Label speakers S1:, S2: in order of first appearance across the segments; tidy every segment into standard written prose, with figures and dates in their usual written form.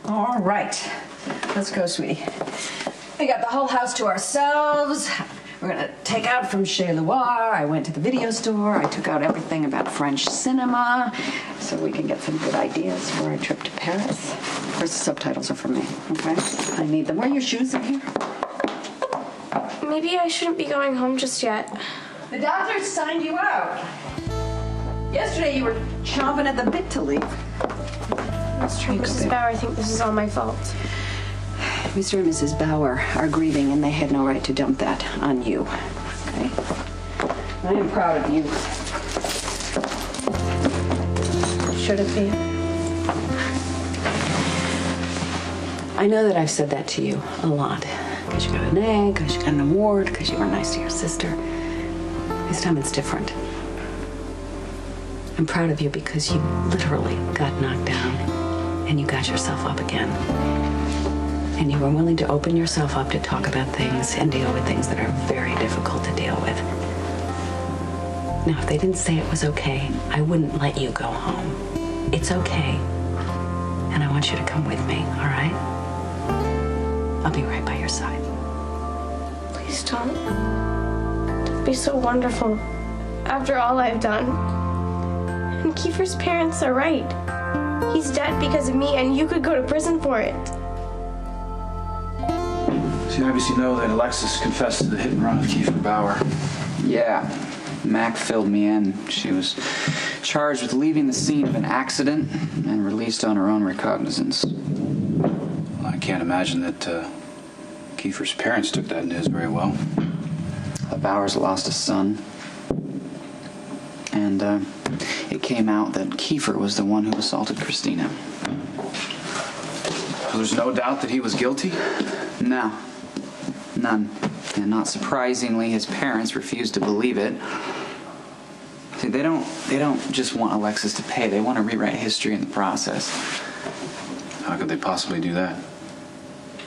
S1: All right. Let's go, sweetie. We got the whole house to ourselves. We're gonna take out from Chez Loire. I went to the video store. I took out everything about French cinema so we can get some good ideas for our trip to Paris. Of course, the subtitles are for me, okay? I need them. Where are your shoes in here?
S2: Maybe I shouldn't be going home just yet.
S1: The doctor signed you out. Yesterday you were chomping at the bit to leave.
S2: Mr. and Mrs. Bauer, I think this is all my fault.
S1: Mr. and Mrs. Bauer are grieving, and they had no right to dump that on you. Okay? I am proud of you. Should it be? I know that I've said that to you a lot. Because you got an A, because you got an award, because you were nice to your sister. This time it's different. I'm proud of you because you literally got knocked down, and you got yourself up again. And you were willing to open yourself up to talk about things and deal with things that are very difficult to deal with. Now, if they didn't say it was okay, I wouldn't let you go home. It's okay. And I want you to come with me, all right? I'll be right by your side.
S2: Please don't. It'd be so wonderful after all I've done. And Kiefer's parents are right. He's dead because of me, and you could go to prison for it.
S3: So you obviously know that Alexis confessed to the hit and run of Kiefer Bauer.
S4: Yeah. Mac filled me in. She was charged with leaving the scene of an accident and released on her own recognizance.
S3: Well, I can't imagine that Kiefer's parents took that news very well.
S4: The Bauers lost a son. And it came out that Kiefer was the one who assaulted Christina.
S3: There's no doubt that he was guilty?
S4: No. None. And not surprisingly, his parents refused to believe it. See, they don't just want Alexis to pay. They want to rewrite history in the process.
S3: How could they possibly do that?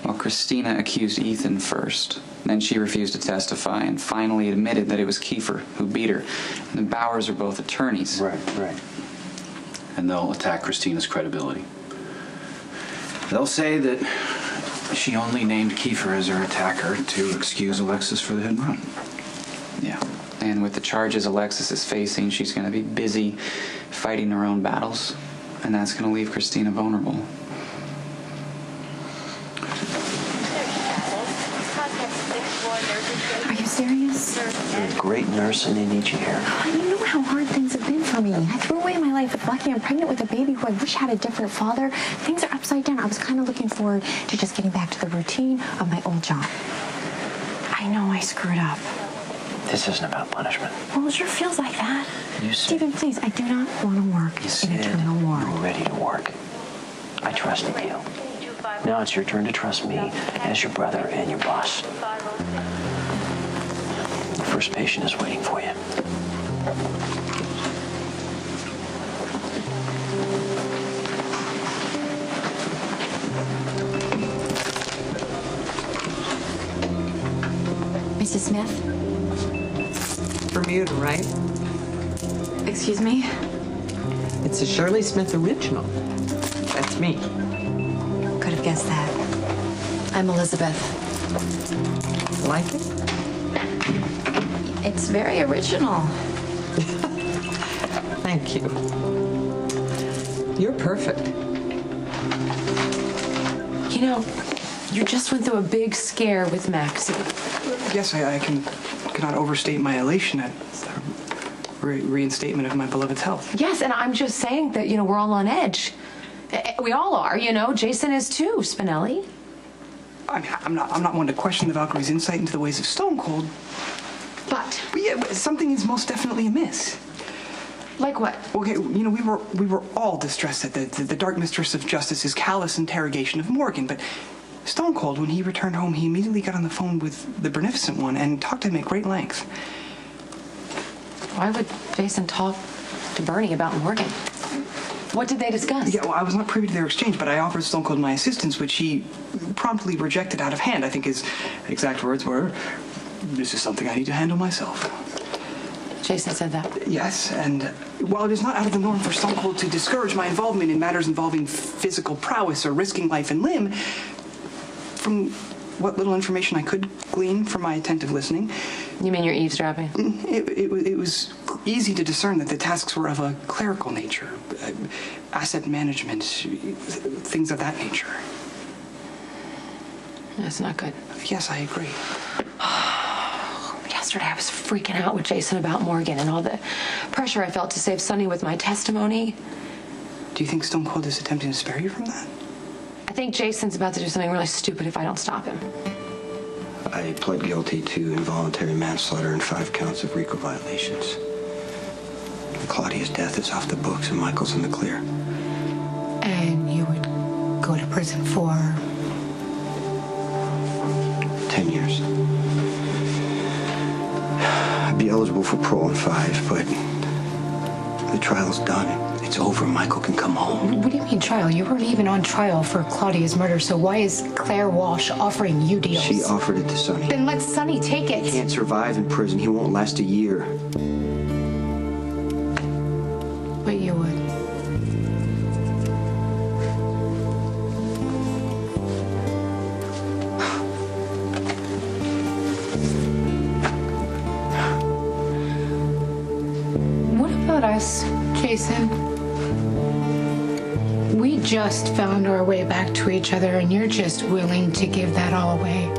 S4: Well, Christina accused Ethan first. Then she refused to testify and finally admitted that it was Kiefer who beat her. And the Bauers are both attorneys.
S3: Right. And they'll attack Christina's credibility. They'll say that she only named Kiefer as her attacker to excuse Alexis for the hit and run.
S4: Yeah. And with the charges Alexis is facing, she's going to be busy fighting her own battles. And that's going to leave Christina vulnerable.
S5: Are you serious?
S6: You're a great nurse and they need you here.
S5: You know how hard things have been for me. I threw away my life with Lucky. I'm pregnant with a baby who I wish had a different father. Things are upside down. I was kind of looking forward to just getting back to the routine of my old job. I know I screwed up.
S6: This isn't about punishment.
S5: Well, it sure feels like that.
S6: You said,
S5: Stephen, please, I do not want to work in a terminal
S6: you
S5: ward.
S6: were ready to work. I trusted you. Now it's your turn to trust me as your brother and your boss. The first patient is waiting for you.
S5: Mrs. Smith?
S7: Bermuda, right?
S5: Excuse me?
S7: It's a Shirley Smith original. That's me.
S5: Could have guessed that. I'm Elizabeth.
S7: Like it?
S5: It's very original.
S7: Thank you. You're perfect.
S8: You know, you just went through a big scare with Maxie.
S9: Yes, I cannot overstate my elation at the reinstatement of my beloved's health.
S8: Yes, and I'm just saying that, you know, we're all on edge. We all are, you know. Jason is too, Spinelli.
S9: I mean, I'm not one to question the Valkyrie's insight into the ways of Stone Cold.
S8: But
S9: Yeah, something is most definitely amiss.
S8: like what?
S9: Okay, you know, we were all distressed at the Dark Mistress of Justice's callous interrogation of Morgan, but Stone Cold, when he returned home, he immediately got on the phone with the Beneficent One and talked to him at great length.
S8: Why would Jason talk to Bernie about Morgan? What did they discuss?
S9: Yeah, well, I was not privy to their exchange, but I offered Stone Cold my assistance, which he promptly rejected out of hand. I think his exact words were, "This is something I need to handle myself."
S8: Jason said that.
S9: Yes, and while it is not out of the norm for Stone Cold to discourage my involvement in matters involving physical prowess or risking life and limb, from what little information I could glean from my attentive listening,
S8: You mean you're eavesdropping?
S9: it was easy to discern that the tasks were of a clerical nature, asset management, things of that nature.
S8: That's not good.
S9: Yes, I agree.
S8: Yesterday I was freaking out with Jason about Morgan and all the pressure I felt to save Sonny with my testimony.
S9: Do you think Stone Cold is attempting to spare you from that?
S8: I think Jason's about to do something really stupid if I don't stop him.
S10: I pled guilty to involuntary manslaughter and 5 counts of RICO violations. Claudia's death is off the books and Michael's in the clear.
S11: And you would go to prison for?
S10: 10 years. I'd be eligible for parole in 5, but the trial's done. It's over. Michael can come home.
S11: What do you mean trial? You weren't even on trial for Claudia's murder, so why is Claire Walsh offering you deals?
S10: She offered it to Sonny.
S11: Then let Sonny take it.
S10: He can't survive in prison. He won't last a year.
S11: But you would. What about us, Jason? We just found our way back to each other, and you're just willing to give that all away.